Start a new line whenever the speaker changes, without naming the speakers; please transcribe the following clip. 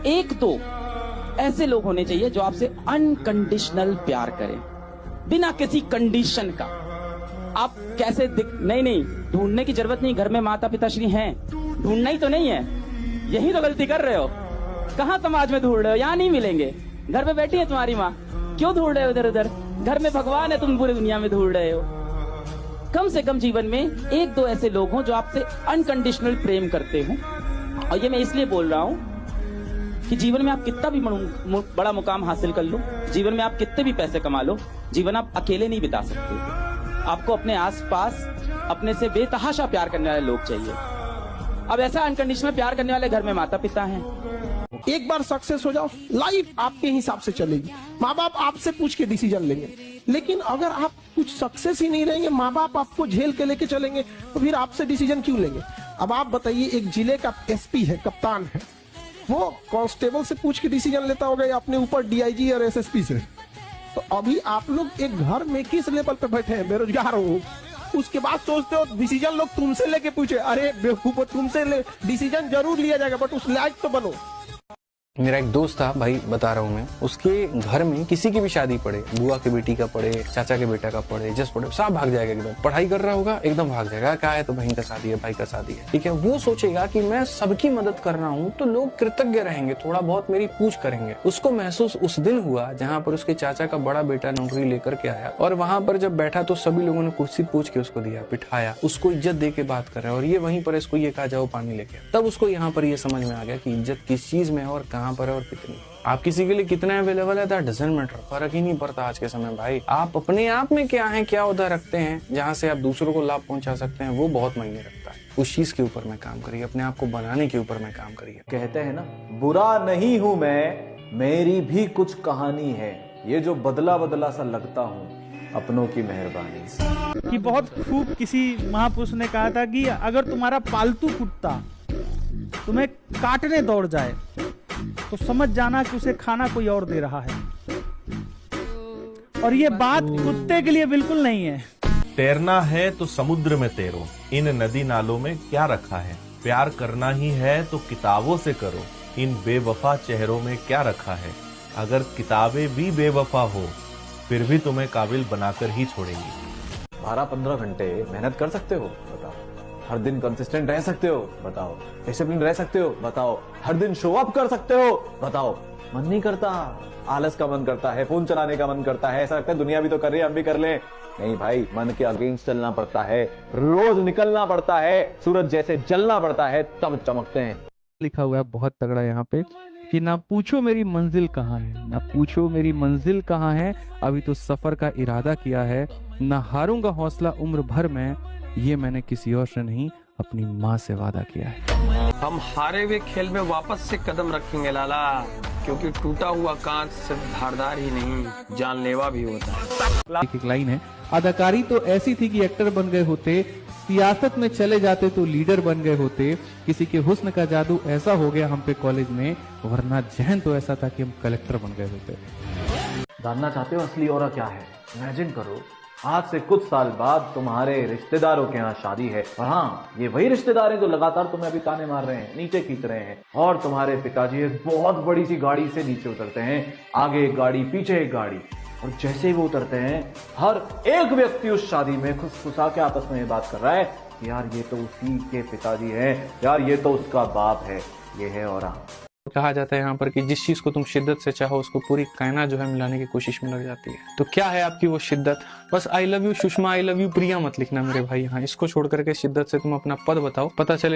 एक दो ऐसे लोग होने चाहिए जो आपसे अनकंडीशनल प्यार करें, बिना किसी कंडीशन का। आप कैसे नहीं, ढूंढने की जरूरत नहीं। घर में माता पिताश्री हैं, ढूंढना ही तो नहीं है। यही तो गलती कर रहे हो। कहाँ समाज में ढूंढ रहे हो? यहाँ नहीं मिलेंगे। घर पे बैठी है तुम्हारी माँ, क्यों ढूंढ रहे हो इधर उधर? घर में भगवान है, तुम पूरी दुनिया में ढूंढ रहे हो। कम से कम जीवन में एक दो ऐसे लोग हों जो आपसे अनकंडीशनल प्रेम करते हों। और ये मैं इसलिए बोल रहा हूं कि जीवन में आप कितना भी बड़ा मुकाम हासिल कर लो, जीवन में आप कितने भी पैसे कमा लो, जीवन आप अकेले नहीं बिता सकते। आपको अपने आसपास अपने से बेतहाशा प्यार करने वाले लोग चाहिए। अब ऐसा अनकंडीशनल प्यार करने वाले घर में माता पिता हैं।
एक बार सक्सेस हो जाओ, लाइफ आपके हिसाब से चलेगी। माँ बाप आपसे पूछ के डिसीजन लेंगे। लेकिन अगर आप कुछ सक्सेस ही नहीं रहेंगे, माँ बाप आपको झेल के लेके चलेंगे, तो फिर आपसे डिसीजन क्यों लेंगे? अब आप बताइए, एक जिले का एसपी है, कप्तान है, वो कांस्टेबल से पूछ के डिसीजन लेता होगा या अपने ऊपर डीआईजी और एसएसपी से? तो अभी आप लोग एक घर में किस लेवल पे बैठे हैं? बेरोजगार हो, उसके बाद सोचते हो डिसीजन लोग तुमसे लेके पूछे। अरे बेवकूफ, तुमसे डिसीजन जरूर लिया जाएगा, बट उस लायक तो बनो।
मेरा एक दोस्त था भाई, बता रहा हूँ मैं, उसके घर में किसी की भी शादी पड़े, बुआ के बेटी का पड़े, चाचा के बेटा का पड़े, जस पड़े, सब भाग जाएगा। एकदम पढ़ाई कर रहा होगा, एकदम भाग जाएगा। क्या है तो बहन का शादी है, भाई का शादी है, ठीक है। वो सोचेगा कि मैं सबकी मदद कर रहा हूँ तो लोग कृतज्ञ रहेंगे, थोड़ा बहुत मेरी पूछ करेंगे। उसको महसूस उस दिन हुआ जहाँ पर उसके चाचा का बड़ा बेटा नौकरी लेकर के आया, और वहां पर जब बैठा तो सभी लोगों ने कुर्सी पूछ के उसको दिया, बिठाया, उसको इज्जत दे के बात कर रहे हैं। और ये वहीं पर इसको ये कहा, जाओ पानी लेके। तब उसको यहाँ पर ये समझ में आ गया कि इज्जत किस चीज में है और कहाँ पर है और कितनी। आप किसी के लिए कितना अवेलेबल है, दैट डजंट मैटर, फर्क ही नहीं पड़ता आज के समय भाई। आप अपने आप में क्या है, क्या उधर रखते हैं जहाँ से आप दूसरों को लाभ पहुंचा सकते हैं, वो बहुत मायने रखता है। उस चीज के ऊपर में काम करिए, अपने आप को बनाने के ऊपर में काम करिए।
कहते हैं ना, बुरा नहीं हूं मैं, मेरी भी कुछ कहानी है, ये जो बदला बदला सा लगता हूँ अपनों की मेहरबानी से।
कि बहुत खूब किसी महापुरुष ने कहा था कि अगर तुम्हारा पालतू कुत्ता तुम्हें काटने दौड़ जाए तो समझ जाना कि उसे खाना कोई और दे रहा है। और ये बात कुत्ते के लिए बिल्कुल नहीं है।
तैरना है तो समुद्र में तैरो, इन नदी नालों में क्या रखा है। प्यार करना ही है तो किताबों से करो, इन बेवफा चेहरों में क्या रखा है। अगर किताबें भी बेवफा हो फिर भी तुम्हें काबिल बनाकर ही छोड़ेंगी।
12-15 घंटे मेहनत कर सकते हो, बताओ। हर दिन कंसिस्टेंट रह सकते हो, बताओ। डिसिप्लिन रह सकते हो, बताओ। हर दिन शो अप कर सकते हो, बताओ। मन नहीं करता, आलस का मन करता है, फोन चलाने का मन करता है, ऐसा लगता है दुनिया भी तो कर रही है, हम भी कर लें। नहीं भाई, मन के अगेंस्ट चलना पड़ता है, रोज निकलना पड़ता है, सूरज जैसे जलना पड़ता है, तब चमकते हैं।
लिखा हुआ है बहुत तगड़ा यहाँ पे कि ना पूछो मेरी मंजिल कहाँ है, ना पूछो मेरी मंजिल कहाँ है, अभी तो सफर का इरादा किया है, ना हारूंगा हौसला उम्र भर में, ये मैंने किसी और से नहीं अपनी माँ से वादा किया है।
हम हारे हुए खेल में वापस से कदम रखेंगे लाला, क्योंकि टूटा हुआ कांच सिर्फ धारदार ही नहीं, जानलेवा भी होता है।
एक लाइन है, अदाकारी तो ऐसी थी कि एक्टर बन गए होते, सियासत में चले जाते तो लीडर बन गए होते, किसी के हुस्न का जादू ऐसा हो गया हम पे कॉलेज में, वरना जहन तो ऐसा था कि हम कलेक्टर बन गए होते।
जानना चाहते हो असली औरा क्या है? इमेजिन करो, आज से कुछ साल बाद तुम्हारे रिश्तेदारों के यहाँ शादी है, और हाँ, ये वही रिश्तेदार हैं जो लगातार तुम्हें अभी ताने मार रहे हैं, नीचे खींच रहे हैं। और तुम्हारे पिताजी एक बहुत बड़ी सी गाड़ी से नीचे उतरते हैं, आगे एक गाड़ी, पीछे एक गाड़ी, और जैसे ही वो उतरते हैं, हर एक व्यक्ति उस शादी में खुशखुशा के आपस में ये बात कर रहा है कि यार ये तो उसी के पिताजी हैं, यार ये तो उसका बाप है, ये है औरा।
कहा जाता है यहाँ पर कि जिस चीज को तुम शिद्दत से चाहो उसको पूरी कायनात जो है मिलाने की कोशिश में लग जाती है। तो क्या है आपकी वो शिद्दत? बस I love you Sushma, I love you Priya मत लिखना मेरे भाई। यहाँ इसको छोड़ करके शिद्दत से तुम अपना पद बताओ, पता चले